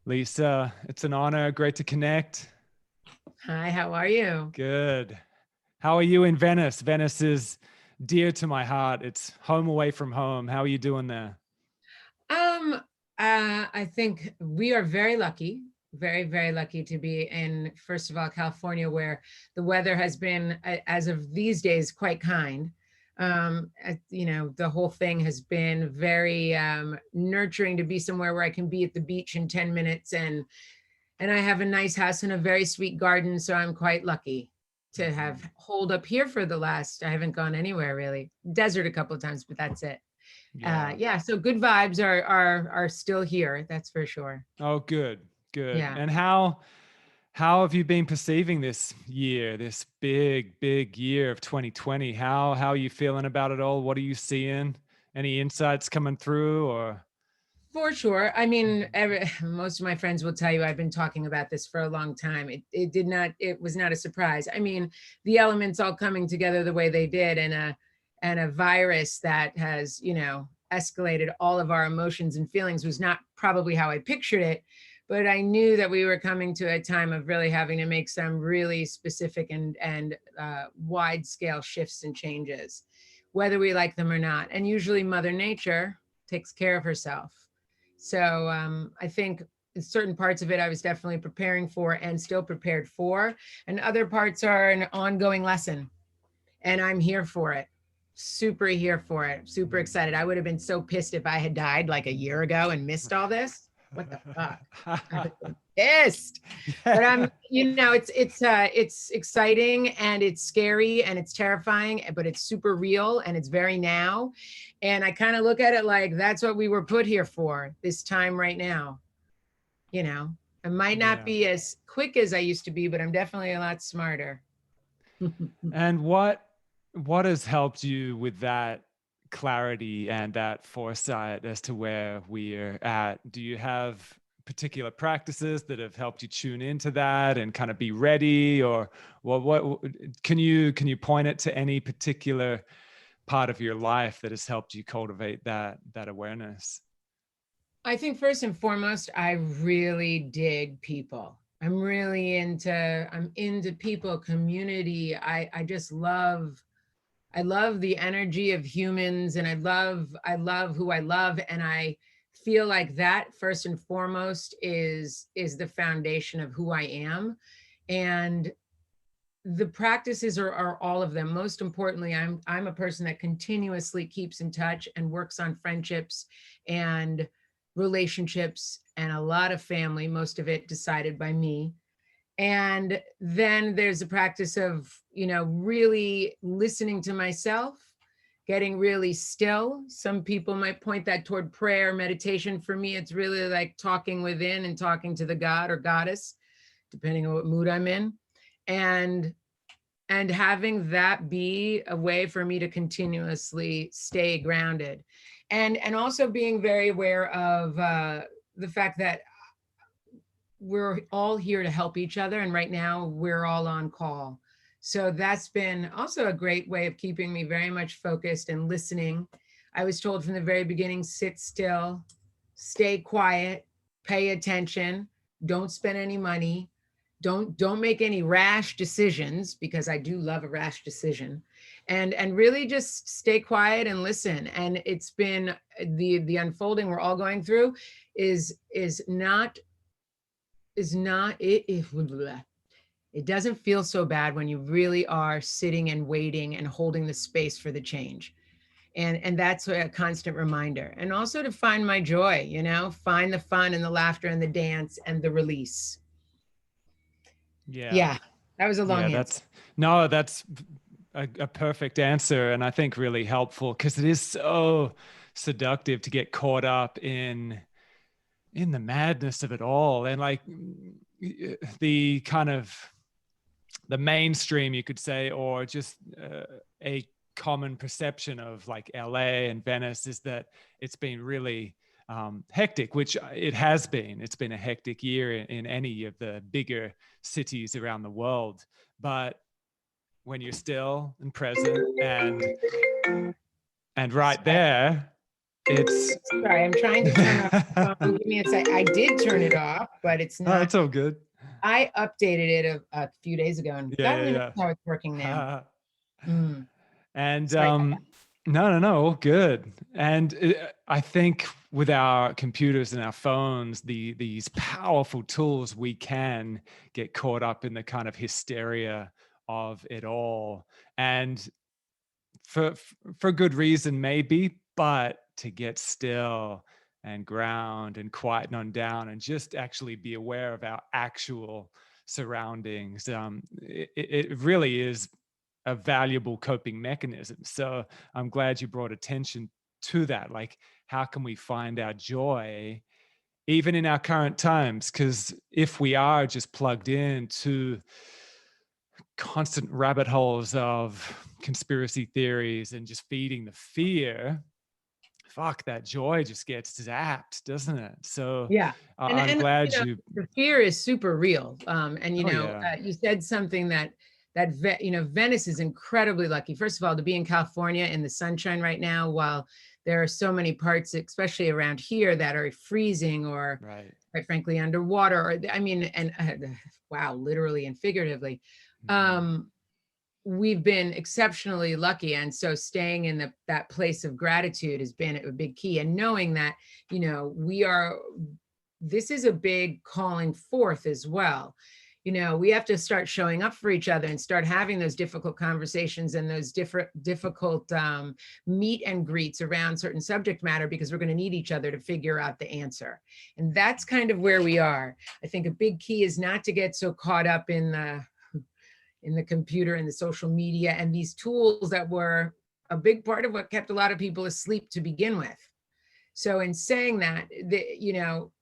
Lisa, it's an honor. Great to connect. Hi, how are you? Good. How are you in Venice? Venice is dear to my heart. It's home away from home. How are you doing there? Um, I think we are very lucky, very, very lucky to be in, first of all, California, where the weather has been, as of these days, quite kind. The whole thing has been very nurturing to be somewhere where I can be at the beach in 10 minutes and I have a nice house and a very sweet garden, so I'm quite lucky to have holed up here for the last, I haven't gone anywhere really. Desert a couple of times, but that's it. Yeah. Yeah, so good vibes are still here, that's for sure. Oh, good. Good. Yeah. And how have you been perceiving this year, this big year of 2020? How are you feeling about it all? What are you seeing? Any insights coming through or? For sure. I mean, most of my friends will tell you I've been talking about this for a long time. It was not a surprise. I mean, the elements all coming together the way they did, and a virus that has, escalated all of our emotions and feelings was not probably how I pictured it, but I knew that we were coming to a time of really having to make some really specific and wide scale shifts and changes, whether we like them or not. And usually Mother Nature takes care of herself. So I think certain parts of it I was definitely preparing for and still prepared for, and other parts are an ongoing lesson. And I'm here for it. Super here for it. Super excited. I would have been so pissed if I had died like a year ago and missed all this. What the fuck? I would have been pissed. But it's exciting and it's scary and it's terrifying, but it's super real and it's very now. And I kind of look at it like that's what we were put here for, this time right now. I might not Yeah. be as quick as I used to be, but I'm definitely a lot smarter. And what has helped you with that clarity and that foresight as to where we're at? Do you have particular practices that have helped you tune into that and kind of be ready, or what can you point it to any particular part of your life that has helped you cultivate that awareness? I think first and foremost, I really dig people. I'm into people, community. I just love, I love the energy of humans, and I love who I love. And I feel like that first and foremost is the foundation of who I am. And the practices are all of them. Most importantly, I'm a person that continuously keeps in touch and works on friendships and relationships and a lot of family, most of it decided by me. And then there's a practice of, really listening to myself, getting really still. Some people might point that toward prayer, meditation. For me, it's really like talking within and talking to the God or goddess, depending on what mood I'm in. And having that be a way for me to continuously stay grounded, and also being very aware of the fact that we're all here to help each other, and right now we're all on call. So that's been also a great way of keeping me very much focused and listening. I was told from the very beginning, sit still, stay quiet, pay attention, don't spend any money, don't make any rash decisions, because I do love a rash decision, and really just stay quiet and listen. And it's been the unfolding we're all going through it doesn't feel so bad when you really are sitting and waiting and holding the space for the change. And that's a constant reminder. And also to find my joy, find the fun and the laughter and the dance and the release. Yeah. Yeah, that was a long answer. That's a perfect answer, and I think really helpful, because it is so seductive to get caught up in the madness of it all, and like the kind of the mainstream, you could say, or just a common perception of like LA and Venice is that it's been really hectic, which it has been. It's been a hectic year in any of the bigger cities around the world. But when you're still and present and right there, it's Sorry, I'm trying to turn off the phone. Give me a sec. I did turn it off, but it's Oh, not. it's all good. I updated it a few days ago, and Yeah, God only knows yeah, how it's working now. yeah. Mm, And sorry about that. no, all good. And I think with our computers and our phones, these powerful tools, we can get caught up in the kind of hysteria of it all, and for for good reason, maybe, but to get still and ground and quieten on down and just actually be aware of our actual surroundings. It really is a valuable coping mechanism. So I'm glad you brought attention to that. Like, how can we find our joy even in our current times? Because if we are just plugged into constant rabbit holes of conspiracy theories and just feeding the fear, fuck, that joy just gets zapped, doesn't it? So Yeah, I'm glad you. the fear is super real. And Oh yeah. you said something Venice is incredibly lucky. First of all, to be in California in the sunshine right now, while there are so many parts, especially around here, that are freezing or, Right. quite frankly, underwater. Or wow, literally and figuratively. Mhm. We've been exceptionally lucky, and so staying in that place of gratitude has been a big key, and knowing that we are, this is a big calling forth as well. We have to start showing up for each other and start having those difficult conversations and those difficult meet and greets around certain subject matter, because we're going to need each other to figure out the answer. And that's kind of where we are. I think a big key is not to get so caught up in the computer and the social media and these tools that were a big part of what kept a lot of people asleep to begin with. So in saying that,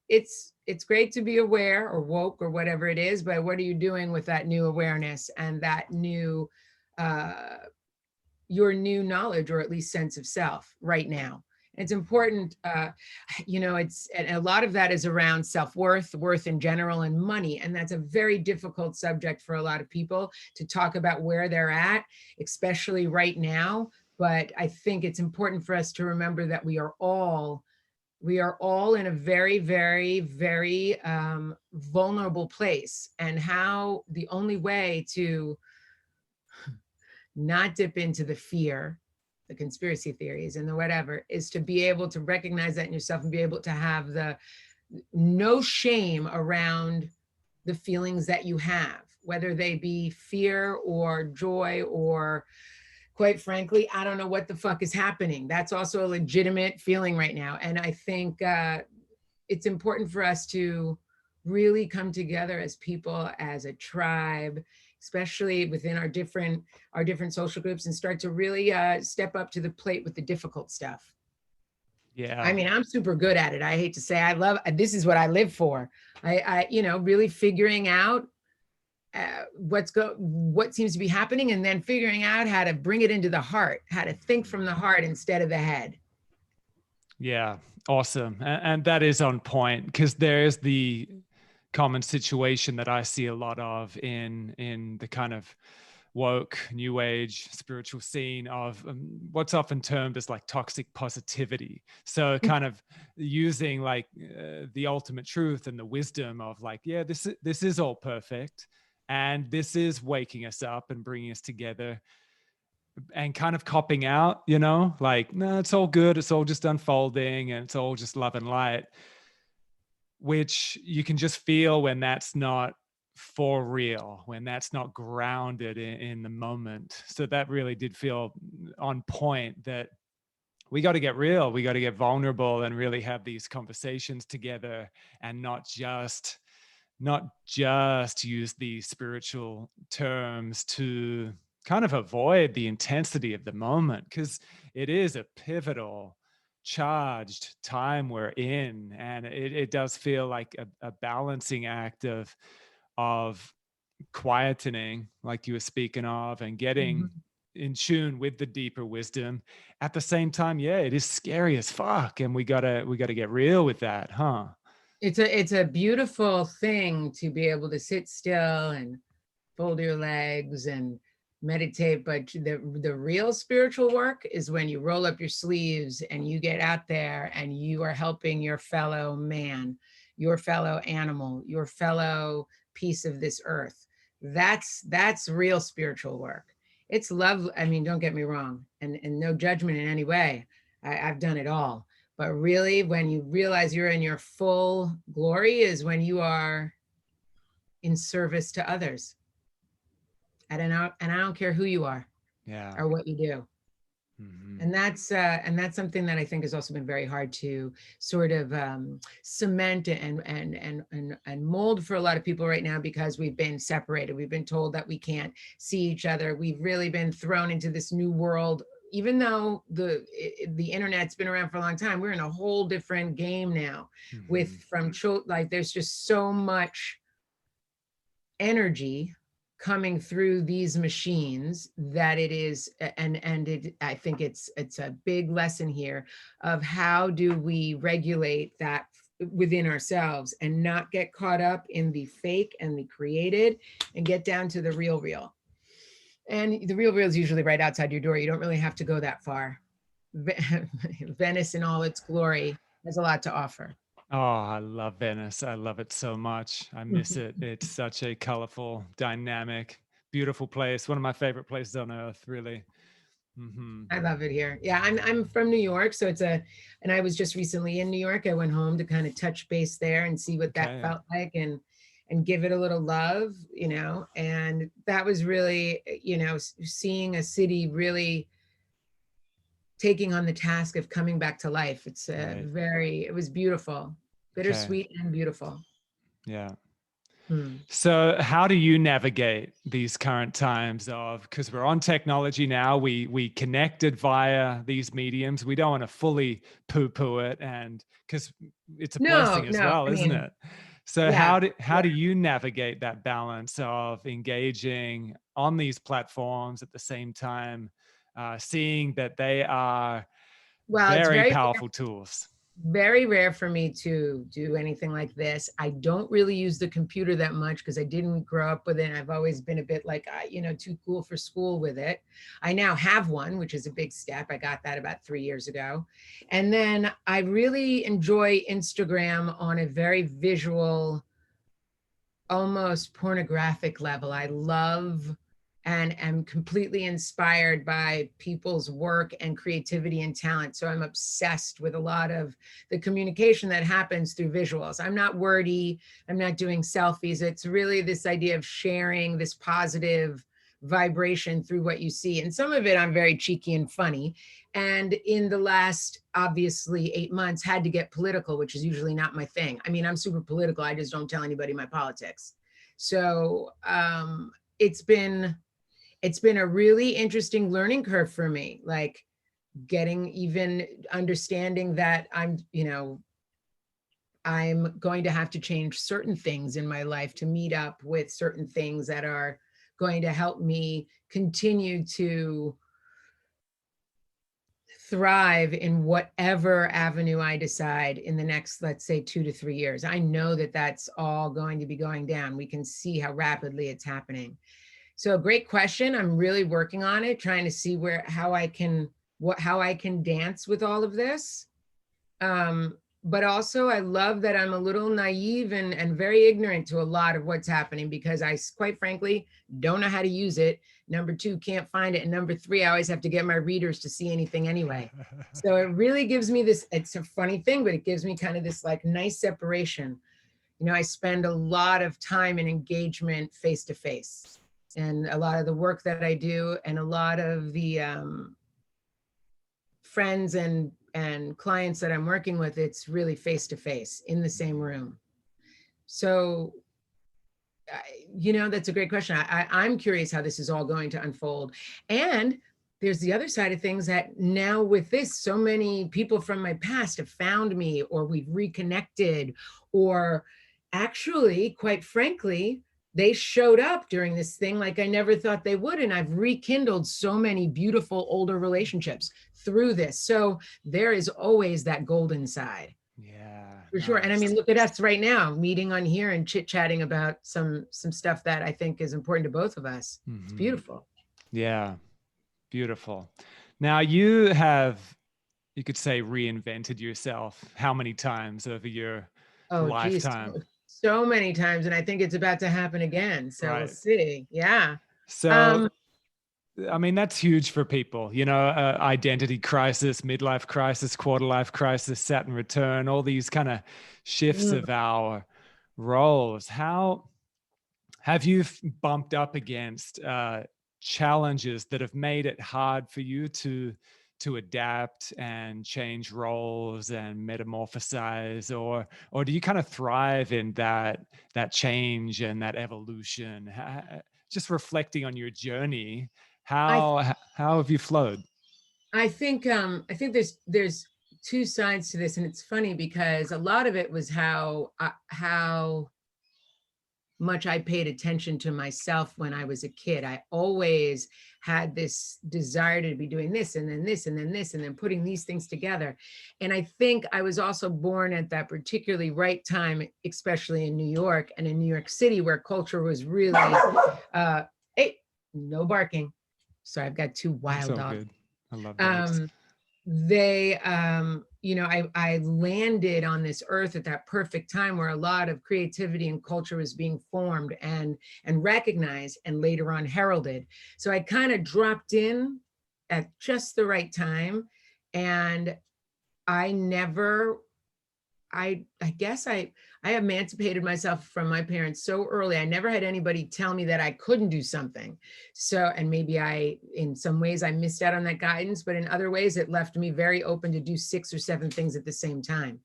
it's great to be aware or woke or whatever it is, but what are you doing with that new awareness and that new, your new knowledge, or at least sense of self right now? It's important, and a lot of that is around self-worth, worth in general, and money. And that's a very difficult subject for a lot of people to talk about where they're at, especially right now. But I think it's important for us to remember that we are all in a very, very, very vulnerable place. And how the only way to not dip into the fear, the conspiracy theories and the whatever, is to be able to recognize that in yourself and be able to have the no shame around the feelings that you have, whether they be fear or joy or, quite frankly, I don't know what the fuck is happening. That's also a legitimate feeling right now. And I think it's important for us to really come together as people, as a tribe, especially within our different social groups, and start to really step up to the plate with the difficult stuff. I Yeah. mean, I'm super good at it. I hate to say, this is what I live for. Really figuring out what seems to be happening, and then figuring out how to bring it into the heart, how to think from the heart instead of the head. Yeah. Awesome. And that is on point, because there's the common situation that I see a lot of in the kind of woke new age spiritual scene of what's often termed as like toxic positivity. So kind of using like the ultimate truth and the wisdom of like, yeah, this is all perfect, and this is waking us up and bringing us together, and kind of copping out, like, no, it's all good, it's all just unfolding, and it's all just love and light, which you can just feel when that's not for real, when that's not grounded in the moment. So that really did feel on point, that we got to get real, we got to get vulnerable and really have these conversations together, and not just use these spiritual terms to kind of avoid the intensity of the moment, because it is a pivotal, charged time we're in, and it does feel like a balancing act of quietening, like you were speaking of, and getting Mhm. in tune with the deeper wisdom. At the same time, yeah, it is scary as fuck, and we gotta get real with that, huh? It's a beautiful thing to be able to sit still and fold your legs and meditate, but the real spiritual work is when you roll up your sleeves and you get out there and you are helping your fellow man, your fellow animal, your fellow piece of this earth. That's real spiritual work. It's love. I mean, don't get me wrong, and no judgment in any way. I've done it all. But really, when you realize you're in your full glory is when you are in service to others. And I don't care who you are, Yeah. or what you do. Mm-hmm. And that's something that I think has also been very hard to sort of cement and mold for a lot of people right now, because we've been separated. We've been told that we can't see each other. We've really been thrown into this new world. Even though the internet's been around for a long time, we're in a whole different game now. Like there's just so much energy coming through these machines that it is, I think it's a big lesson here of how do we regulate that within ourselves and not get caught up in the fake and the created, and get down to the real. And the real is usually right outside your door. You don't really have to go that far. Venice in all its glory has a lot to offer. Oh, I love Venice. I love it so much. I miss it. It's such a colorful, dynamic, beautiful place. One of my favorite places on earth, really. Mm-hmm. I love it here. Yeah, I'm from New York, so and I was just recently in New York. I went home to kind of touch base there and see what that felt like, and give it a little love, and that was really, seeing a city really taking on the task of coming back to life. It's it was beautiful, bittersweet and beautiful. Yeah. So how do you navigate these current times of, because we're on technology now, we connected via these mediums. We don't want to fully poo-poo it, and because it's a blessing as well, isn't it? So how do you navigate that balance of engaging on these platforms at the same time, seeing that they are very powerful tools? Very rare for me to do anything like this. I don't really use the computer that much because I didn't grow up with it. I've always been a bit like, too cool for school with it. I now have one, which is a big step. I got that about 3 years ago. And then I really enjoy Instagram on a very visual, almost pornographic level. I love and am completely inspired by people's work and creativity and talent. So I'm obsessed with a lot of the communication that happens through visuals. I'm not wordy, I'm not doing selfies. It's really this idea of sharing this positive vibration through what you see. And some of it I'm very cheeky and funny. And in the last, obviously, 8 months, had to get political, which is usually not my thing. I mean, I'm super political. I just don't tell anybody my politics. So it's been a really interesting learning curve for me, like understanding that I'm going to have to change certain things in my life to meet up with certain things that are going to help me continue to thrive in whatever avenue I decide in the next, let's say, 2 to 3 years. I know that that's all going to be going down. We can see how rapidly it's happening. So great question. I'm really working on it, trying to see how I can dance with all of this. But also I love that I'm a little naive and very ignorant to a lot of what's happening, because I, quite frankly, don't know how to use it. Number 2, can't find it. And number 3, I always have to get my readers to see anything anyway. So it really gives me this, it's a funny thing, but it gives me kind of this like nice separation. I spend a lot of time and engagement face to face. And a lot of the work that I do and a lot of the friends and clients that I'm working with, it's really face to face in the same room. So, that's a great question. I'm curious how this is all going to unfold. And there's the other side of things that now with this, so many people from my past have found me, or we've reconnected, or actually, quite frankly, they showed up during this thing like I never thought they would. And I've rekindled so many beautiful older relationships through this. So there is always that golden side. Yeah. For sure. And I mean, look at us right now, meeting on here and chit-chatting about some stuff that I think is important to both of us. It's beautiful. Yeah. Beautiful. Now you have, you could say, reinvented yourself how many times over your Oh, geez, lifetime? so many times, and I think it's about to happen again. So we'll Right. see. Yeah. So, Um, I mean, that's huge for people, you know, identity crisis, midlife crisis, quarter life crisis, Saturn return, all these kind of shifts mm, of our roles. How have you bumped up against challenges that have made it hard for you to adapt and change roles and metamorphosize, or do you kind of thrive in that change and that evolution? Just reflecting on your journey, I th- how have you flowed? I think there's two sides to this, and it's funny because a lot of it was how much I paid attention to myself when I was a kid. I always had this desire to be doing this and then this and then this and then putting these things together. And I think I was also born at that particularly right time, especially in New York and in New York City, where culture was really, hey, no barking. Sorry, I've got two That's wild all dogs. good. I love dogs. Um, they I landed on this earth at that perfect time where a lot of creativity and culture was being formed and recognized and later on heralded. So I kind of dropped in at just the right time, and I never I guess I emancipated myself from my parents so early. I never had anybody tell me that I couldn't do something. So, and maybe in some ways I missed out on that guidance, but in other ways it left me very open to do 6 or 7 things at the same time.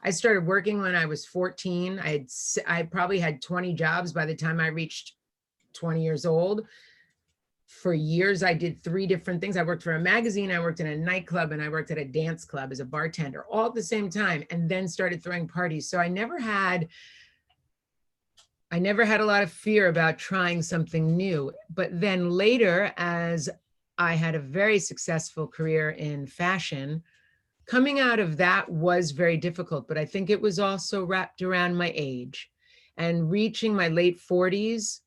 I started working when I was 14. I probably had 20 jobs by the time I reached 20 years old. For years I did 3 different things. I worked for a magazine, I worked in a nightclub, and I worked at a dance club as a bartender, all at the same time, and then started throwing parties. So I never had a lot of fear about trying something new. But then later, as I had a very successful career in fashion, coming out of that was very difficult, but I think it was also wrapped around my age. And reaching my late 40s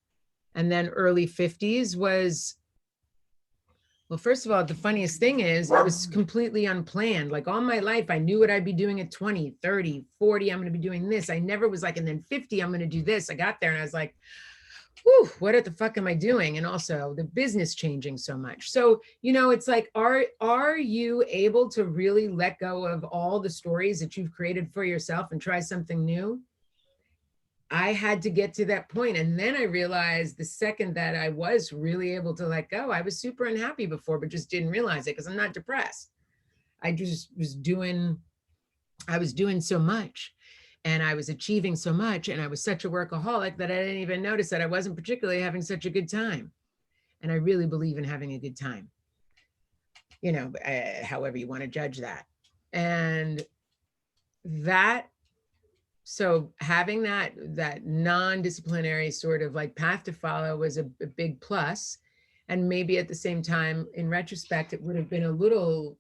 and then early 50s was, well, first of all, the funniest thing is it was completely unplanned. Like all my life, I knew what I'd be doing at 20, 30, 40. I'm going to be doing this. I never was like, and then 50, I'm going to do this. I got there and I was like, whew, what the fuck am I doing? And also the business changing so much. So, it's like, are you able to really let go of all the stories that you've created for yourself and try something new? I had to get to that point. And then I realized the second that I was really able to let go, I was super unhappy before, but just didn't realize it because I'm not depressed. I just I was doing so much and I was achieving so much. And I was such a workaholic that I didn't even notice that I wasn't particularly having such a good time. And I really believe in having a good time, however you want to judge that. And that so having that non-disciplinary sort of like path to follow was a big plus. And maybe at the same time, in retrospect, it would have been a little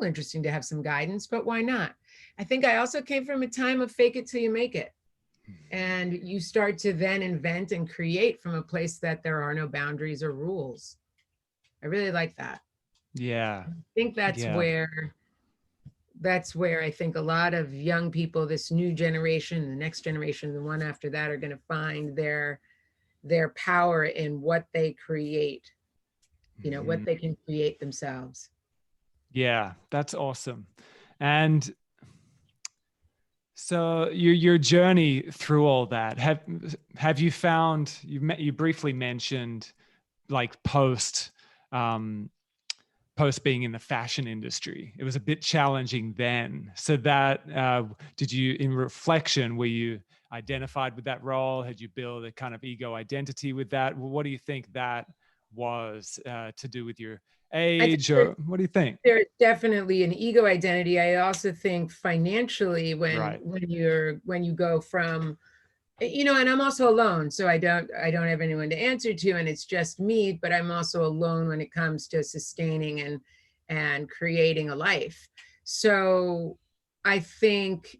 interesting to have some guidance, but why not? I think I also came from a time of fake it till you make it, and you start to then invent and create from a place that there are no boundaries or rules. I really like that. Yeah. I think Yeah. that's where I think a lot of young people, this new generation, the next generation, the one after that, are going to find their power in what they create, what Mhm. they can create themselves. Yeah, that's awesome. And so your journey through all that, have you found, you briefly mentioned like um post being in the fashion industry. It was a bit challenging then. So that did you, in reflection, were you identified with that role? Had you built a kind of ego identity with that? Well, what do you think that was to do with your I think age, or what do you think? there's definitely an ego identity. I also think financially, Right. when you go from, and I'm also alone, so I don't have anyone to answer to, and it's just me, but I'm also alone when it comes to sustaining and creating a life. So I think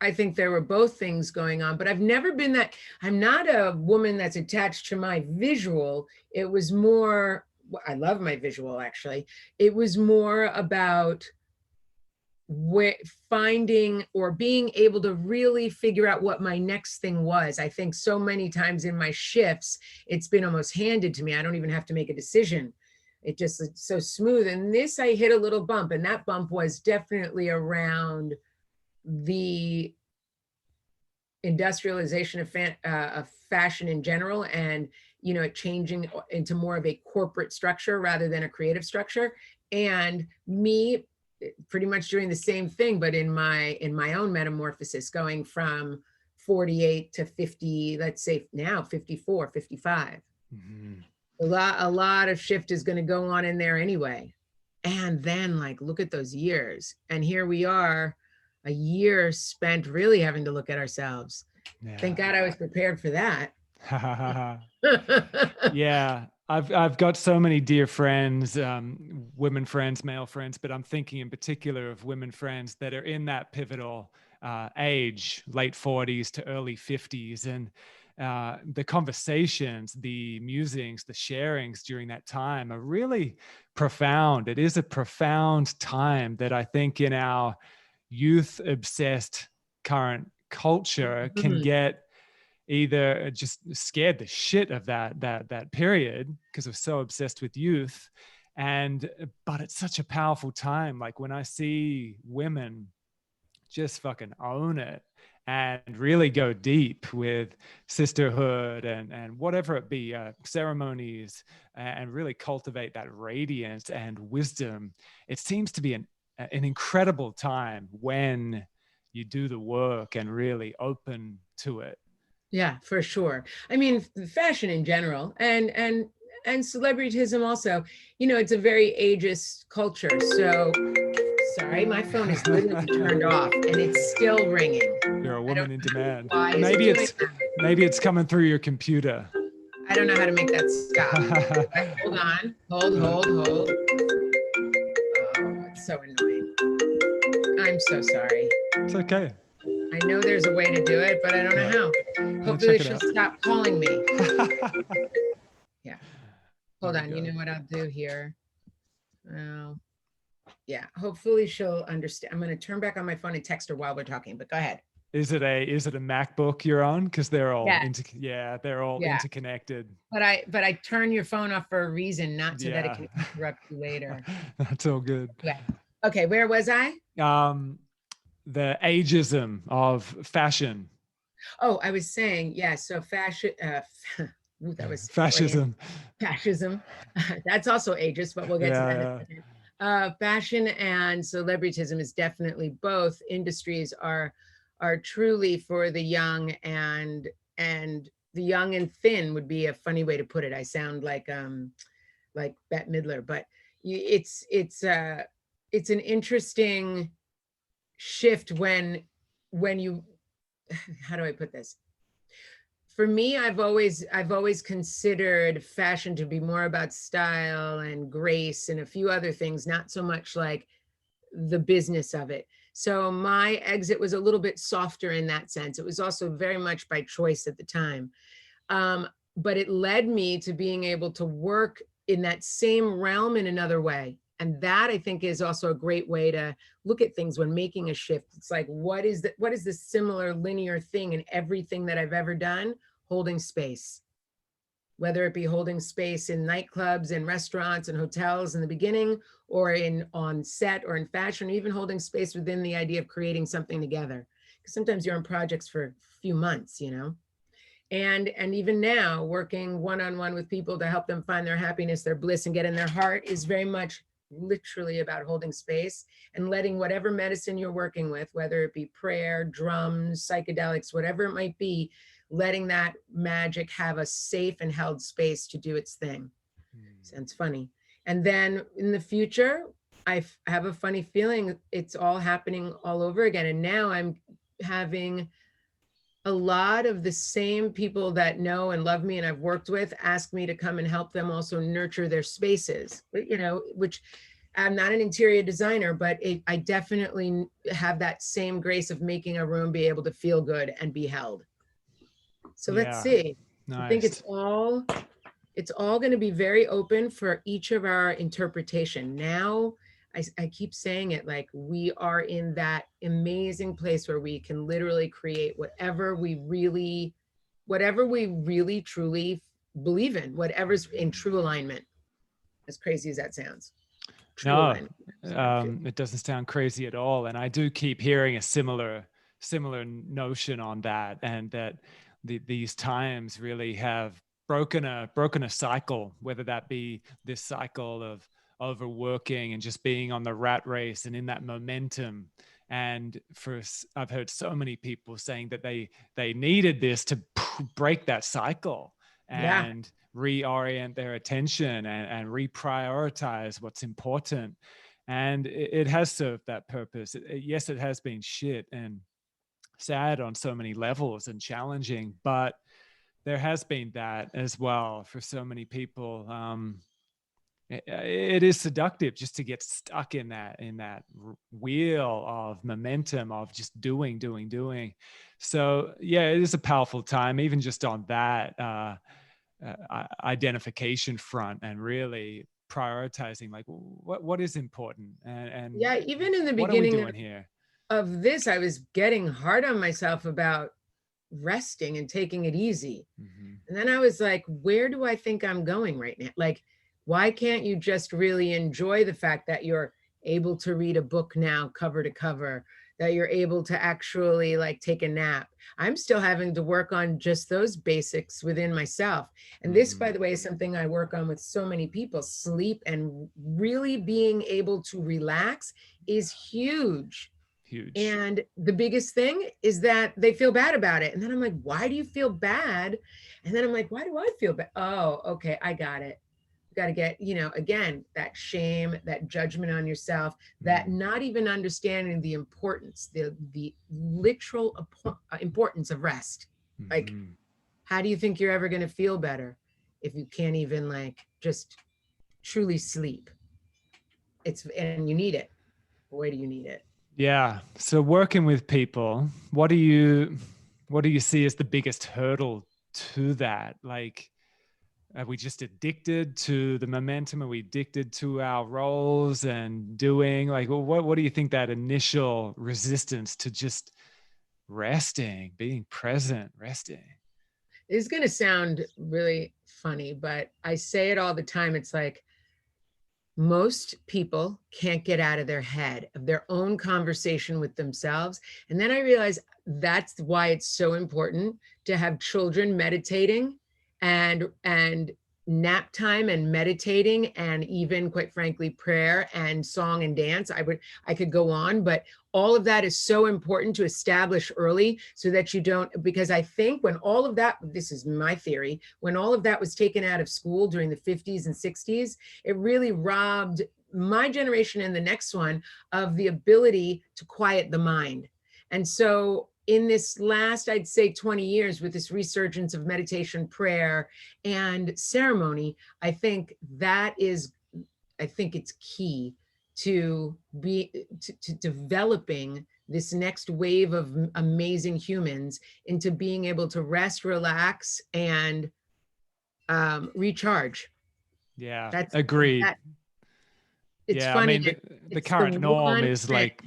I think there were both things going on, but I've never been that, I'm not a woman that's attached to my visual. It was more, I love my visual actually. It was more about where finding or being able to really figure out what my next thing was. I think so many times in my shifts, it's been almost handed to me. I don't even have to make a decision. It's so smooth. And this, I hit a little bump, and that bump was definitely around the industrialization of fashion in general, and it changing into more of a corporate structure rather than a creative structure, and me pretty much doing the same thing, but in my own metamorphosis, going from 48 to 50, let's say now 54, 55. Mm-hmm. A lot of shift is going to go on in there anyway. And then like, look at those years. And here we are, a year spent really having to look at ourselves. Yeah. Thank God I was prepared for that. Yeah. I've got so many dear friends, women friends, male friends, but I'm thinking in particular of women friends that are in that pivotal age, late 40s to early 50s. And the conversations, the musings, the sharings during that time are really profound. It is a profound time that I think in our youth-obsessed current culture can get either just scared the shit of that period because we're so obsessed with youth. But it's such a powerful time. Like when I see women just fucking own it and really go deep with sisterhood and whatever it be, ceremonies, and really cultivate that radiance and wisdom. It seems to be an incredible time when you do the work and really open to it. Yeah, for sure. I mean, fashion in general and celebrityism also, it's a very ageist culture. So, sorry, my phone is literally turned off and it's still ringing. You're a woman in demand. Maybe it's coming through your computer. I don't know how to make that stop. Hold on. Hold. Oh, it's so annoying. I'm so sorry. It's okay. I know there's a way to do it, but I don't know how. Hopefully she'll stop calling me. Yeah. Hold on. You know what I'll do here? Well, yeah. Hopefully she'll understand. I'm going to turn back on my phone and text her while we're talking, but go ahead. Is it a MacBook you're on? Because they're all interconnected. But I turn your phone off for a reason, not so that it can interrupt you later. That's all good. Okay, where was I? The ageism of fashion. Oh, I was saying, yeah. So fashion. That was fascism. Fascism. That's also ageist, but we'll get to that in a second. Fashion and celebrityism is definitely both industries are truly for the young, and the young and thin would be a funny way to put it. I sound like Bette Midler, but it's an interesting shift when you, how do I put this? For me, I've always considered fashion to be more about style and grace and a few other things, not so much like the business of it. So my exit was a little bit softer in that sense. It was also very much by choice at the time. But it led me to being able to work in that same realm in another way. And that, I think, is also a great way to look at things when making a shift. It's like, what is the similar linear thing in everything that I've ever done? Holding space. Whether it be holding space in nightclubs and restaurants and hotels in the beginning, or on set or in fashion, or even holding space within the idea of creating something together. Because sometimes you're on projects for a few months, And even now, working one-on-one with people to help them find their happiness, their bliss, and get in their heart is very much literally about holding space and letting whatever medicine you're working with, whether it be prayer, drums, psychedelics, whatever it might be, letting that magic have a safe and held space to do its thing. Sounds funny. And then in the future, I have a funny feeling it's all happening all over again. And now I'm having a lot of the same people that know and love me and I've worked with ask me to come and help them also nurture their spaces, which I'm not an interior designer, but I definitely have that same grace of making a room be able to feel good and be held. So let's Yeah. see. I think Nice. it's all going to be very open for each of our interpretation. Now, I keep saying it, like we are in that amazing place where we can literally create whatever we really truly believe in, whatever's in true alignment. As crazy as that sounds. True No, alignment. it doesn't sound crazy at all. And I do keep hearing a similar notion on that, and that these times really have broken a cycle, whether that be this cycle of overworking and just being on the rat race and in that momentum. And I've heard so many people saying that they needed this to break that cycle Yeah. and reorient their attention and reprioritize what's important. And it has served that purpose. Yes, it has been shit and sad on so many levels and challenging, but there has been that as well for so many people. It is seductive just to get stuck in that wheel of momentum of just doing. So yeah, it is a powerful time, even just on that identification front, and really prioritizing like what is important, and Yeah, even in the what are we beginning doing here. of this, I was getting hard on myself about resting and taking it easy. Mm-hmm. And then I was like, where do I think I'm going right now? Like, why can't you just really enjoy the fact that you're able to read a book now, cover to cover, that you're able to actually like take a nap? I'm still having to work on just those basics within myself. And this, by the way, is something I work on with so many people. Sleep and really being able to relax is huge. Huge. And the biggest thing is that they feel bad about it. And then I'm like, why do you feel bad? And then I'm like, why do I feel bad? Oh, okay, I got it. You got to get, again, that shame, that judgment on yourself, that not even understanding the importance, the literal importance of rest. Like, how do you think you're ever going to feel better if you can't even like just truly sleep? And you need it. Boy, do you need it. Yeah. So working with people, what do you see as the biggest hurdle to that? Like, are we just addicted to the momentum? Are we addicted to our roles and doing? Like, what do you think that initial resistance to just resting, being present, resting? It's going to sound really funny, but I say it all the time. It's like most people can't get out of their head of their own conversation with themselves. And then I realize that's why it's so important to have children meditating and nap time and meditating, and even quite frankly prayer and song and dance. I could go on, but all of that is so important to establish early so that you don't, because I think when all of that, this is my theory, when all of that was taken out of school during the 50s and 60s, it really robbed my generation and the next one of the ability to quiet the mind. And so in this last, I'd say 20 years, with this resurgence of meditation, prayer, and ceremony, I think it's key to developing this next wave of amazing humans into being able to rest, relax, and recharge. Yeah, That's agreed. that. It's Yeah, I funny. mean, the It's the current norm one is thing. like,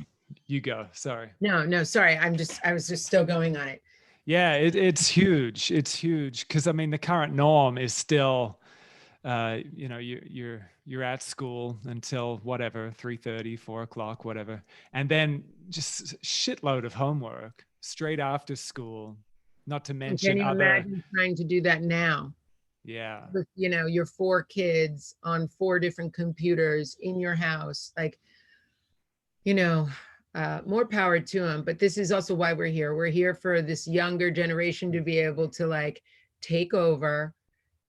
you go, sorry. No, sorry. I was just still going on it. Yeah, it's huge. It's huge because I mean, the current norm is still, you're at school until whatever 3:30, 4 o'clock, whatever, and then just shitload of homework straight after school. Not to And can mention you other, imagine trying to do that now? yeah, With, your 4 kids on 4 different computers in your house, like, more power to them. But this is also why we're here. We're here for this younger generation to be able to like take over,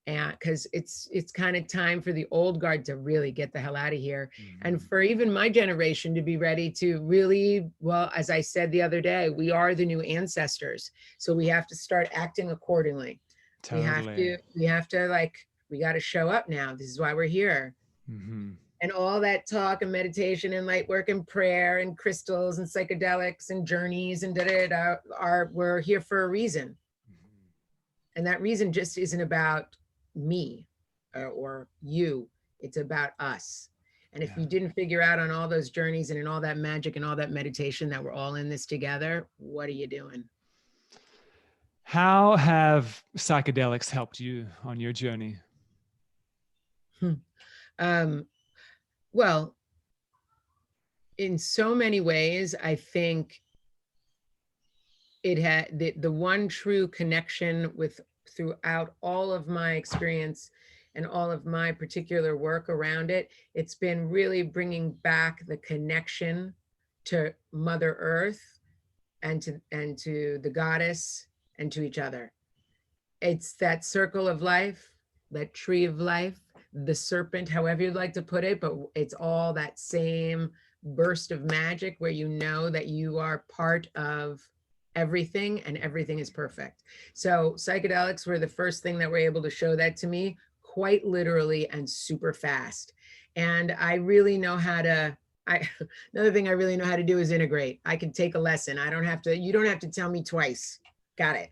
and because it's kind of time for the old guard to really get the hell out of here, and for even my generation to be ready to really, well, as I said the other day, we are the new ancestors, so we have to start acting accordingly. totally. We have to like, we got to show up now. This is why we're here. And all that talk and meditation and light work and prayer and crystals and psychedelics and journeys and we're here for a reason. And that reason just isn't about me or you, it's about us. And if Yeah. you didn't figure out on all those journeys and in all that magic and all that meditation that we're all in this together, what are you doing? How have psychedelics helped you on your journey? um, well, in so many ways, I think it had the one true connection with throughout all of my experience and all of my particular work around it, it's been really bringing back the connection to Mother Earth and to the goddess and to each other. It's that circle of life, that tree of life, the serpent, however you'd like to put it, but it's all that same burst of magic where you know that you are part of everything and everything is perfect. So psychedelics were the first thing that were able to show that to me quite literally and super fast. And I really know how to another thing I really know how to do is integrate. I can take a lesson. You don't have to tell me twice. Got it.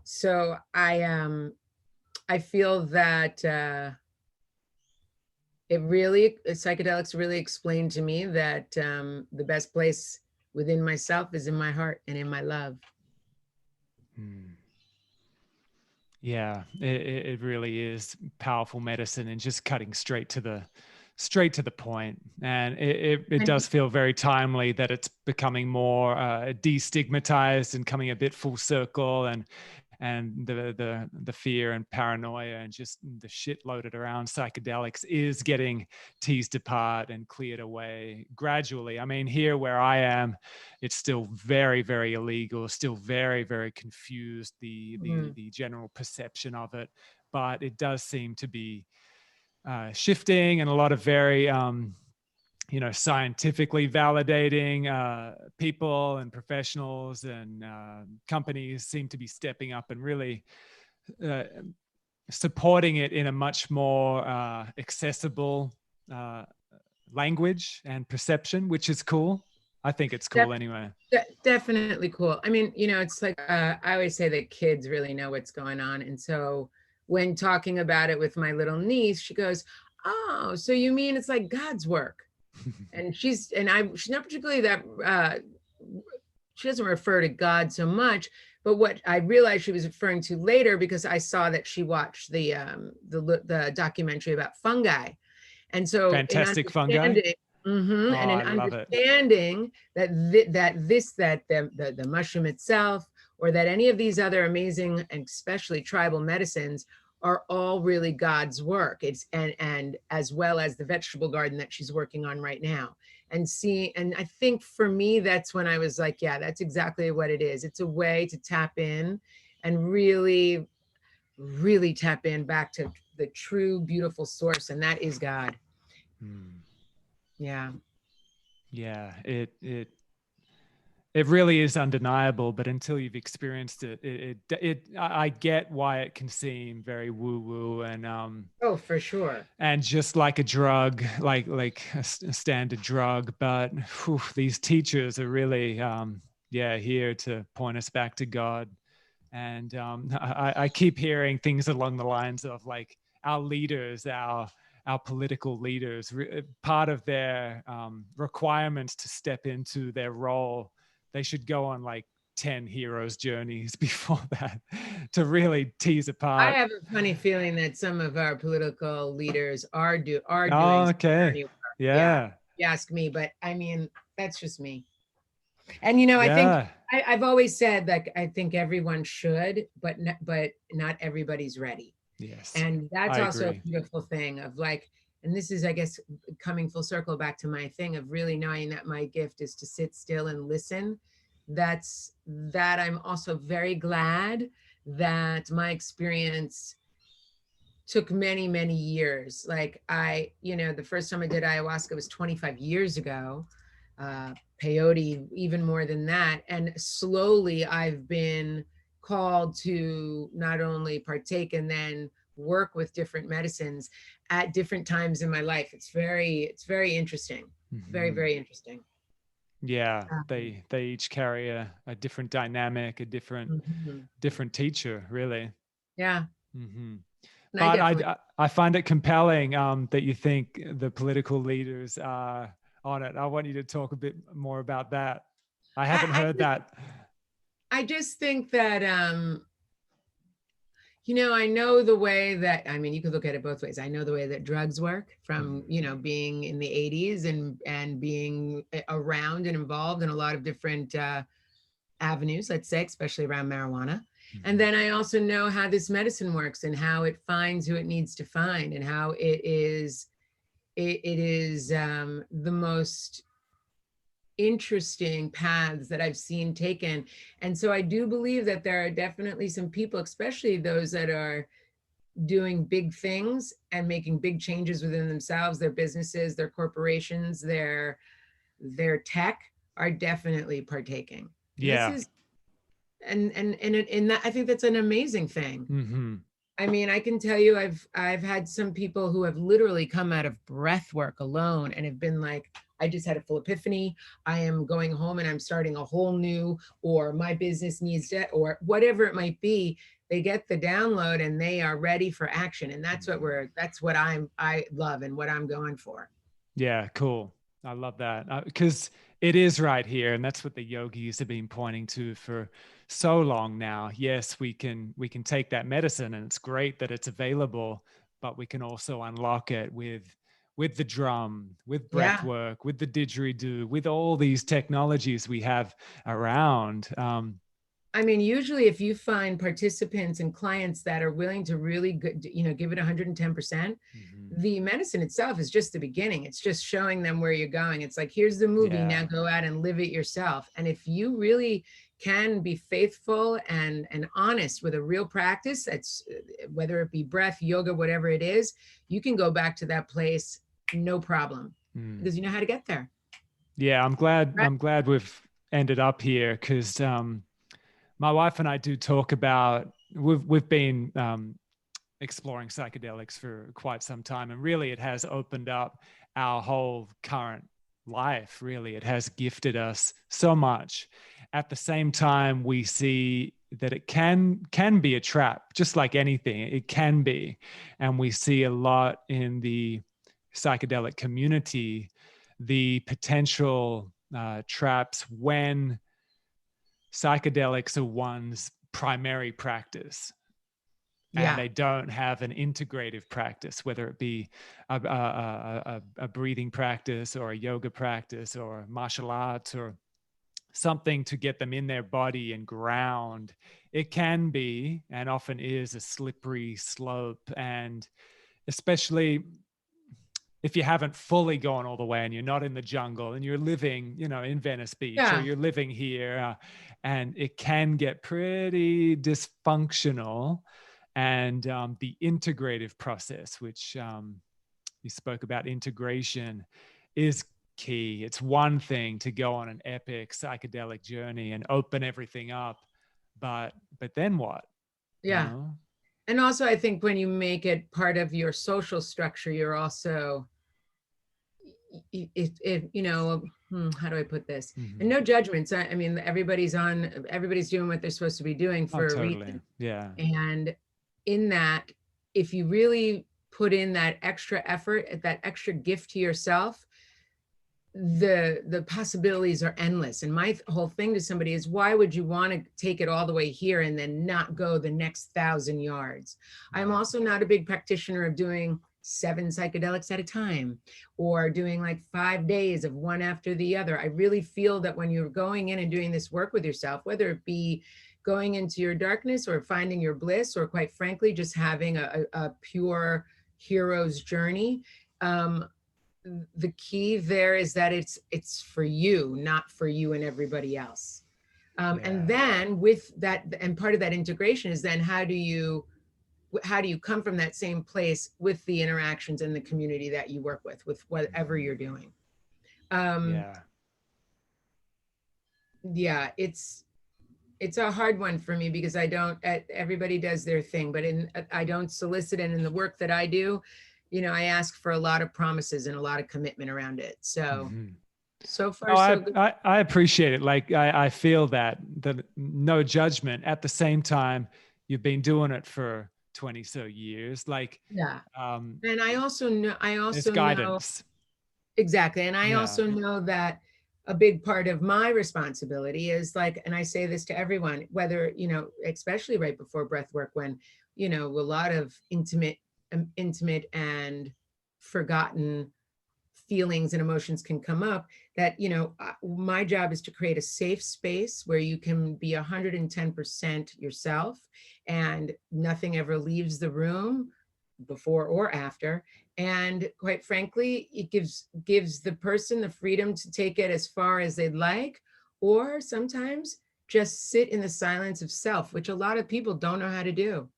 So I feel that psychedelics really explained to me that the best place within myself is in my heart and in my love. Yeah, it really is powerful medicine and just cutting straight to the point. And it does feel very timely that it's becoming more destigmatized and coming a bit full circle, and the fear and paranoia and just the shit loaded around psychedelics is getting teased apart and cleared away gradually. I mean, here where I am, it's still very, very illegal, still very, very confused, the general perception of it. But it does seem to be shifting, and a lot of very scientifically validating people and professionals and companies seem to be stepping up and really supporting it in a much more accessible language and perception, which is cool. I think it's cool anyway. Definitely cool. I mean, it's like I always say that kids really know what's going on. And so when talking about it with my little niece, she goes, "Oh, so you mean it's like God's work?" And she's not particularly that she doesn't refer to God so much, but what I realized she was referring to later, because I saw that she watched the documentary about fungi. And so Fantastic fungi. and in understanding that the mushroom itself, or that any of these other amazing and especially tribal medicines, are all really God's work. It's and as well as the vegetable garden that she's working on right now. And I think for me, that's when I was like, yeah, that's exactly what it is. It's a way to tap in and really, really tap in back to the true, beautiful source, and that is God. Yeah. Yeah, it really is undeniable, but until you've experienced it, I get why it can seem very woo-woo and oh, for sure, and just like a drug, like a standard drug. But whew, these teachers are really here to point us back to God. And I keep hearing things along the lines of like our leaders, our political leaders, part of their requirements to step into their role, they should go on like 10 heroes journeys before that to really tease apart. I have a funny feeling that some of our political leaders are doing Okay. Yeah. you ask me, but I mean, that's just me. And I think I've always said, like, I think everyone should, but not everybody's ready. Yes. And that's also a beautiful thing of like, and this is, I guess, coming full circle back to my thing of really knowing that my gift is to sit still and listen. That I'm also very glad that my experience took many, many years. Like the first time I did ayahuasca was 25 years ago. Peyote, even more than that. And slowly I've been called to not only partake and then work with different medicines at different times in my life. It's very interesting. Very, very interesting. Yeah, Um, they each carry a different dynamic, a mhm. different teacher, really. Yeah, Hmm. and I But definitely. I find it compelling that you think the political leaders are on it. I want you to talk a bit more about that. I haven't I heard that. I just think that I know the way that, I mean, you could look at it both ways. I know the way that drugs work from, Mhm. being in the 80s and being around and involved in a lot of different avenues, let's say, especially around marijuana. And Mhm. then I also know how this medicine works and how it finds who it needs to find, and how it is the most interesting paths that I've seen taken. And so I do believe that there are definitely some people, especially those that are doing big things and making big changes within themselves, their businesses, their corporations, their tech, are definitely partaking. And this Yeah. is and that, I think that's an amazing thing. Hmm. I mean, I can tell you, I've had some people who have literally come out of breath work alone and have been like, I just had a full epiphany. I am going home and I'm starting a whole new, or my business needs that, or whatever it might be. They get the download and they are ready for action. And that's what I love and what I'm going for. Yeah, cool. I love that because it is right here, and that's what the yogis have been pointing to for so long now. Yes, we can take that medicine, and it's great that it's available, but we can also unlock it with the drum, with breath Yeah. work, with the didgeridoo, with all these technologies we have around. I mean, usually if you find participants and clients that are willing to really good, give it 110%, Mhm. the medicine itself is just the beginning. It's just showing them where you're going. It's like, here's the movie, now Yeah, go out and live it yourself. And if you really can be faithful and honest with a real practice, that's whether it be breath, yoga, whatever it is, you can go back to that place, no problem, mm. because you know how to get there. Yeah. I'm glad. Right? I'm glad we've ended up here because my wife and I do talk about we've been exploring psychedelics for quite some time, and really it has opened up our whole current life. Really, it has gifted us so much. At the same time, we see that it can be a trap, just like anything. It can be, and we see a lot in the psychedelic community the potential traps when psychedelics are one's primary practice and Yeah. they don't have an integrative practice, whether it be a breathing practice or a yoga practice or martial arts or something to get them in their body and ground. It can be, and often is, a slippery slope. And especially if you haven't fully gone all the way and you're not in the jungle and you're living, in Venice Beach, or Yeah. you're living here, and it can get pretty dysfunctional. And the integrative process, which you spoke about, integration is key. It's one thing to go on an epic psychedelic journey and open everything up, but then what? You Yeah. know? And also, I think when you make it part of your social structure, you're also, how do I put this? And Mhm. no judgments. I mean, everybody's doing what they're supposed to be doing Oh, for a totally. reason. Yeah. And in that, if you really put in that extra effort, that extra gift to yourself, the possibilities are endless. And my whole thing to somebody is, why would you want to take it all the way here and then not go the next 1,000 yards? I'm Right. also not a big practitioner of doing 7 psychedelics at a time, or doing like 5 days of one after the other. I really feel that when you're going in and doing this work with yourself, whether it be going into your darkness or finding your bliss, or quite frankly just having a pure hero's journey, um, the key there is that it's for you, not for you and everybody else. And Yeah. then with that, and part of that integration is then how do you come from that same place with the interactions and the community that you work with whatever Mhm. you're doing. um Yeah. yeah, it's it's a hard one for me because I don't, everybody does their thing, but I don't solicit. And in the work that I do, I ask for a lot of promises and a lot of commitment around it. So, Mhm. so Oh, far, so good. I appreciate it. Like I feel that no judgment. At the same time, you've been doing it for 20 so years. Like Yeah. um, And I there's also know guidance. exactly. And I Yeah. also know that a big part of my responsibility is like, and I say this to everyone, whether, especially right before breath work, when, a lot of intimate and forgotten feelings and emotions can come up, that my job is to create a safe space where you can be 110% yourself and nothing ever leaves the room before or after. And quite frankly, it gives the person the freedom to take it as far as they'd like, or sometimes just sit in the silence of self, which a lot of people don't know how to do.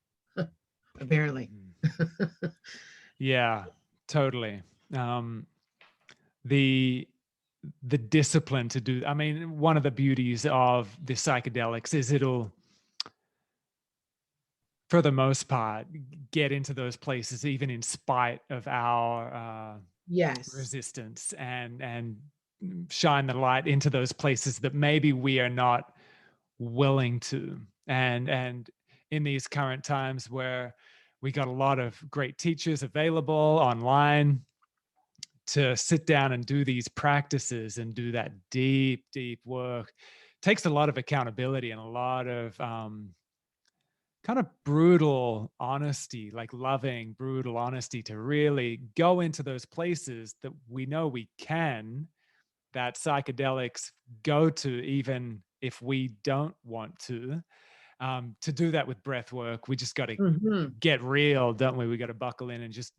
Apparently. Mhm. Yeah, totally. Um, the the discipline to do. I mean, one of the beauties of the psychedelics is it'll, for the most part, get into those places even in spite of our Yes. resistance, and shine the light into those places that maybe we are not willing to. And in these current times where we got a lot of great teachers available online to sit down and do these practices and do that deep work, takes a lot of accountability and a lot of kind of brutal honesty, like loving, brutal honesty, to really go into those places that we know we can, that psychedelics go to, even if we don't want to. To do that with breath work, we just got to Hmm. get real, don't we? We got to buckle in and just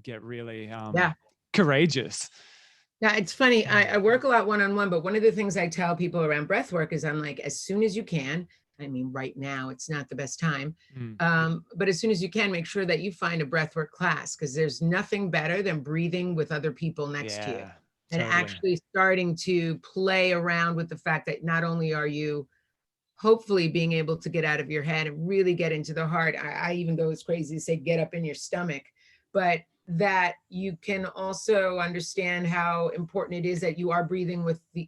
get really Yeah. courageous. Yeah, it's funny. I Mm. work a lot one-on-one, but one of the things I tell people around breath work is I'm like, as soon as you can, I mean, right now it's not the best time, Mm. but as soon as you can, make sure that you find a breath work class, because there's nothing better than breathing with other people next to you Yeah, and totally. actually starting to play around with the fact that not only are you hopefully being able to get out of your head and really get into the heart. I even go as crazy to say get up in your stomach, but that you can also understand how important it is that you are breathing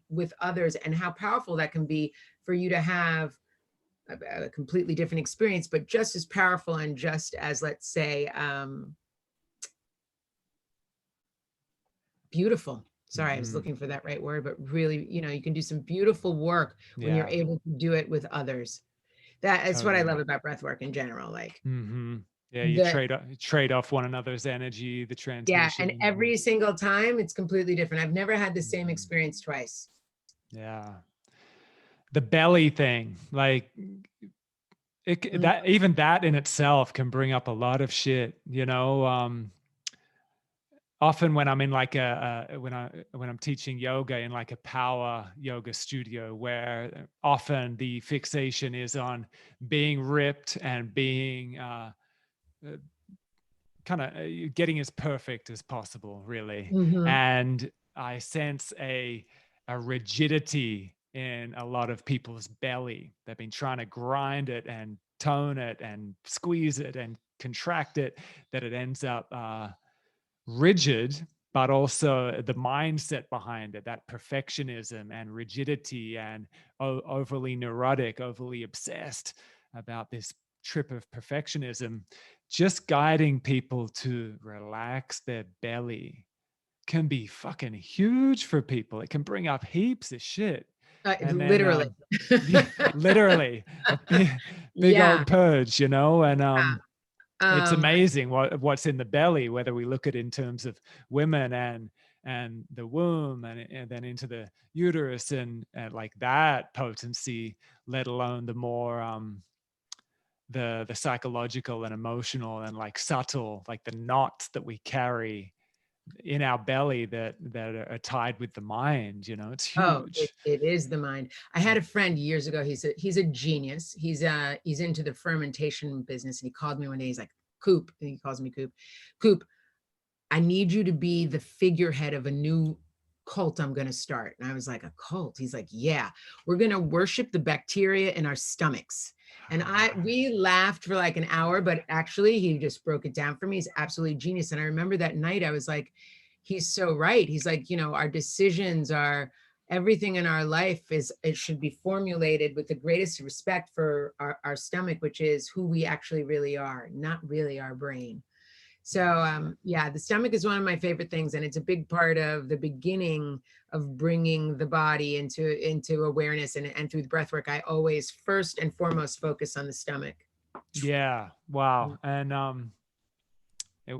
with others, and how powerful that can be for you to have a completely different experience, but just as powerful and just as, let's say, beautiful. Sorry, I was Hmm. looking for that right word, but really, you can do some beautiful work when you're Yeah, able to do it with others. That is what I totally. love about breath work in general. Like Hmm. Yeah, you the trade off one another's energy, the yeah, and transmission. every single time it's completely different. I've never had the same Mhm. experience twice. Yeah, the belly thing, like Mm. that, even that in itself can bring up a lot of shit. Often when I'm in like when I'm teaching yoga in like a power yoga studio, where often the fixation is on being ripped and being uh, kind of getting as perfect as possible, really. Mhm. And I sense a rigidity in a lot of people's belly. They've been trying to grind it and tone it and squeeze it and contract it, that it ends up rigid, but also the mindset behind it, that perfectionism and rigidity and overly neurotic, overly obsessed about this trip of perfectionism. Just guiding people to relax their belly can be fucking huge for people. It can bring up heaps of shit. And then Literally. yeah, literally a big Yeah. old purge, and it's Um, amazing what's in the belly, whether we look at it in terms of women and the womb, and then into the uterus, and like that potency, let alone the more the psychological and emotional and like subtle, like the knots that we carry in our belly that are tied with the mind. It's oh, it, huge. it is the mind. I had a friend years ago. He's a genius. He's into the fermentation business. And he called me one day. He's like, Coop, and he calls me Coop. Coop, I need you to be the figurehead of a new cult I'm going to start. And I was like, a cult? He's like, yeah, we're going to worship the bacteria in our stomachs. And we laughed for like an hour, but actually he just broke it down for me. He's absolutely genius. And I remember that night I was like, he's so right. He's like, you know, our decisions are, everything in our life it should be formulated with the greatest respect for our stomach, which is who we actually really are, not really our brain. So yeah, the stomach is one of my favorite things, and it's a big part of the beginning of bringing the body into awareness. And through the breath work, I always first and foremost focus on the stomach. Yeah. Wow. And it,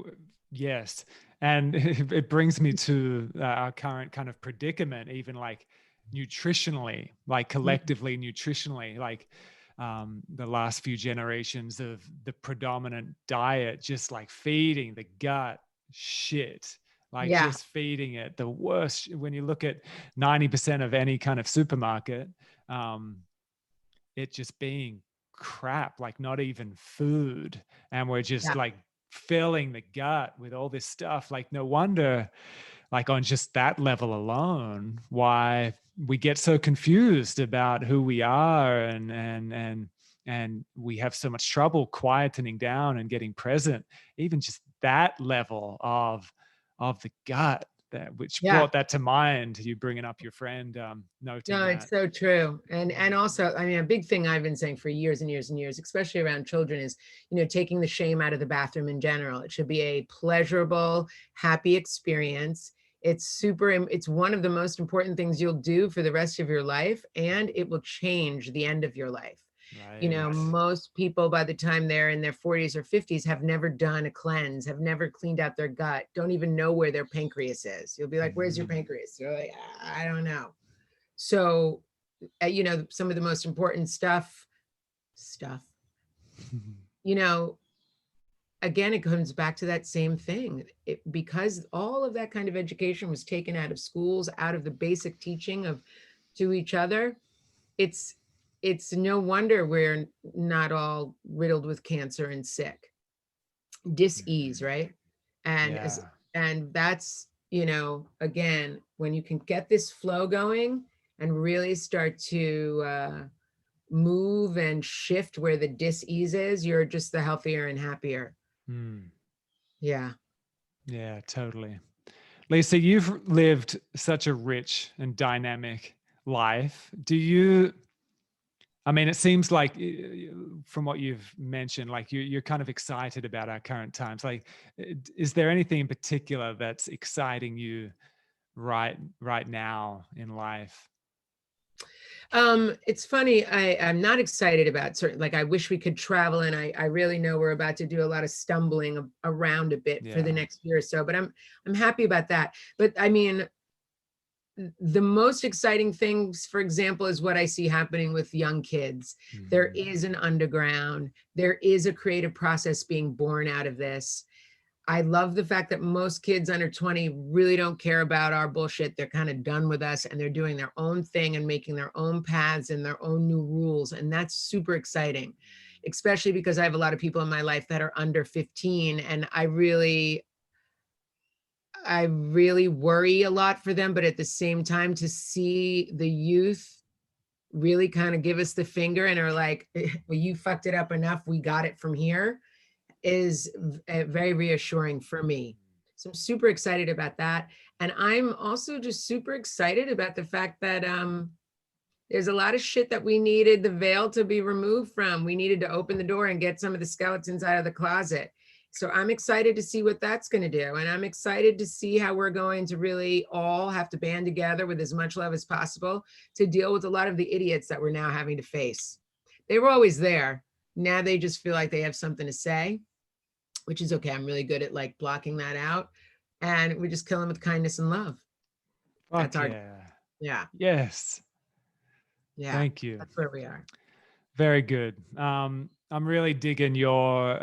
yes, and it brings me to our current kind of predicament, even like nutritionally, like collectively nutritionally, like the last few generations of the predominant diet, just like feeding the gut shit, like Yeah, just feeding it the worst. When you look at 90% of any kind of supermarket, it just being crap, like not even food. And we're just yeah, like filling the gut with all this stuff. Like, no wonder, like on just that level alone, why we get so confused about who we are, and we have so much trouble quietening down and getting present. Even just that level of the gut, that which yeah. brought that to mind, you bringing up your friend, noting No, that. it's so true. And also, I mean, a big thing I've been saying for years and years and years, especially around children, is, you know, taking the shame out of the bathroom in general. It should be a pleasurable, happy experience. It's one of the most important things you'll do for the rest of your life, and it will change the end of your life. You know, Right. most people by the time they're in their 40s or 50s have never done a cleanse, have never cleaned out their gut, don't even know where their pancreas is. You'll be like, where's your pancreas? You're like, I don't know. So, you know, some of the most important stuff, you know, again, it comes back to that same thing. Because all of that kind of education was taken out of schools, out of the basic teaching of to each other, it's it's no wonder we're not all riddled with cancer and sick. Dis-ease, right? And as Yeah. and that's, you know, again, when you can get this flow going and really start to move and shift where the dis-ease is, you're just the healthier and happier. Mm. Yeah. Yeah, totally. Lisa, you've lived such a rich and dynamic life. I mean, it seems like from what you've mentioned, like you're kind of excited about our current times. Like, is there anything in particular that's exciting you right now in life? It's funny. I'm not excited about certain, like I wish we could travel, and I really know we're about to do a lot of stumbling around a bit for the Yeah. next year or so, but I'm happy about that. But I mean, the most exciting things, for example, is what I see happening with young kids. There Mhm. is an underground, there is a creative process being born out of this. I love the fact that most kids under 20 really don't care about our bullshit. They're kind of done with us, and they're doing their own thing and making their own paths and their own new rules. And that's super exciting, especially because I have a lot of people in my life that are under 15, and I really worry a lot for them. But at the same time, to see the youth really kind of give us the finger and are like, well, you fucked it up enough, we got it from here, is very reassuring for me. So I'm super excited about that. And I'm also just super excited about the fact that there's a lot of shit that we needed the veil to be removed from. We needed to open the door and get some of the skeletons out of the closet. So I'm excited to see what that's going to do. And I'm excited to see how we're going to really all have to band together with as much love as possible to deal with a lot of the idiots that we're now having to face. They were always there. Now they just feel like they have something to say, which is okay. I'm really good at like blocking that out. And we just kill them with kindness and love. That's Fuck our, yeah. yeah, Yes. yeah, Thank you. that's where we are. Very good. I'm really digging your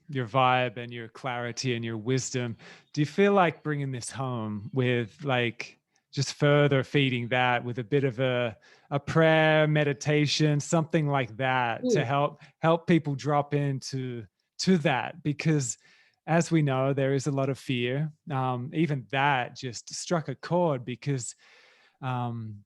vibe and your clarity and your wisdom. Do you feel like bringing this home with like just further feeding that with a bit of a prayer, meditation, something like that to Ooh, help people drop into that? Because as we know, there is a lot of fear. Even that just struck a chord because um,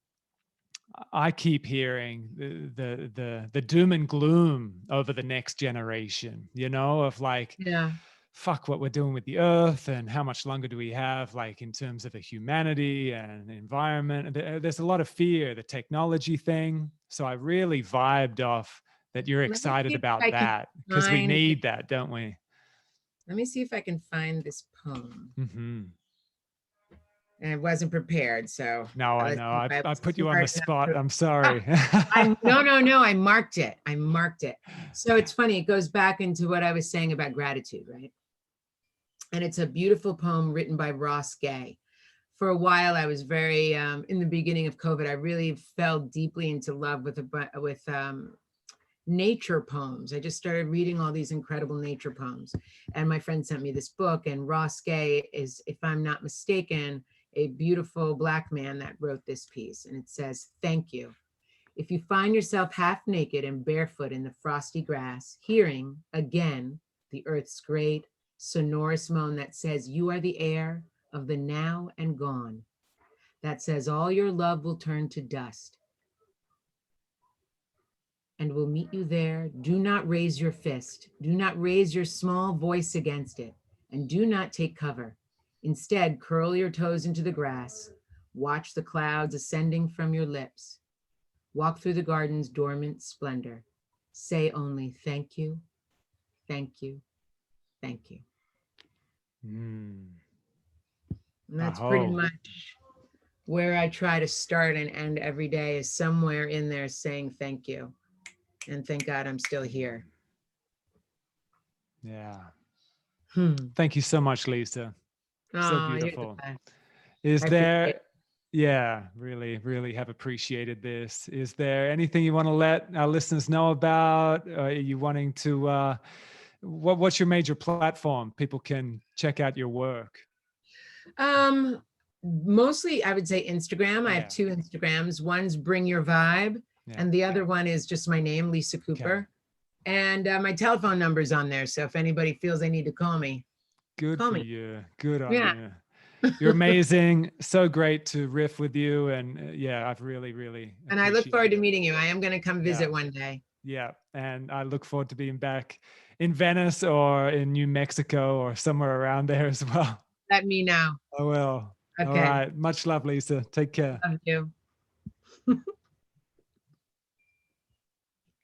I keep hearing the doom and gloom over the next generation, you know, of like, Yeah. fuck what we're doing with the earth and how much longer do we have, like in terms of a humanity and the environment. There's a lot of fear, the technology thing. So I really vibed off that you're Let me excited see if about I can that, because we find, need that, don't we? let me see if I can find this poem. Mm-hmm. And I wasn't prepared, so No, I let's know. see if I I was put you on the smart enough spot. to. I'm Ah, sorry. no, I marked it. I marked it. So it's funny. It goes back into what I was saying about gratitude, right? And it's a beautiful poem written by Ross Gay. For a while, I was very in the beginning of COVID. I really fell deeply into love with nature poems. I just started reading all these incredible nature poems. And my friend sent me this book, and Ross Gay is, if I'm not mistaken, a beautiful Black man that wrote this piece. And it says, "Thank you. If you find yourself half naked and barefoot in the frosty grass, hearing again the earth's great sonorous moan that says you are the air of the now and gone, that says all your love will turn to dust and will meet you there. Do not raise your fist. Do not raise your small voice against it. And do not take cover. Instead, curl your toes into the grass. Watch the clouds ascending from your lips. Walk through the garden's dormant splendor. Say only thank you, thank you, thank you." Mm. And that's pretty Aho. much where I try to start and end every day, is somewhere in there saying thank you. And thank God I'm still here. Yeah. Hmm. Thank you so much, Lisa. So Oh, you're the beautiful. best. Is I appreciate there, yeah, really, really have appreciated this. Is there anything you want to let our listeners know about? Are you wanting to, what's your major platform? People can check out your work. it. Mostly I would say Instagram. I have Yeah. 2 Instagrams. One's Bring Your Vibe, Yeah. and the other one is just my name, Lysa Okay. Cooper. And my telephone number's on there. So if anybody feels they need to call me, Good call for me. you. Good on Yeah. you. You're amazing. So great to riff with you. And yeah, I've really, really And I look forward to appreciated it. meeting you. I am going to come Yeah. visit one day. Yeah. And I look forward to being back in Venice or in New Mexico or somewhere around there as well. Let me know. I will. All Okay. right. Much love, Lisa. Take care. Love you.